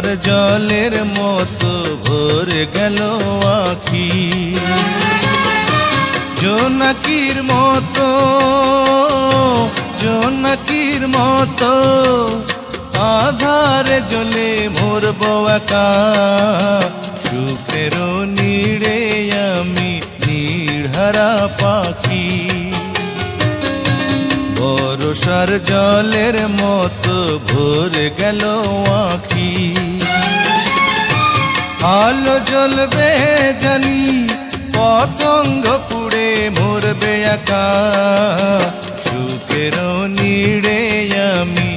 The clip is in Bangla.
বর্ষার জলের মতো ভরে গেল আখি, জোনাকির মতো জোনাকির মতো আধারে জ্বলে মরবো একা, সুখের নীড়ে আমি নির্হারা পাখি। বর্ষার জলের মতো ভরে গেল আখি, আলো জ্বলবে জানি পতঙ্গ পুড়ে মরবে একা, সুখের নীড়ে আমি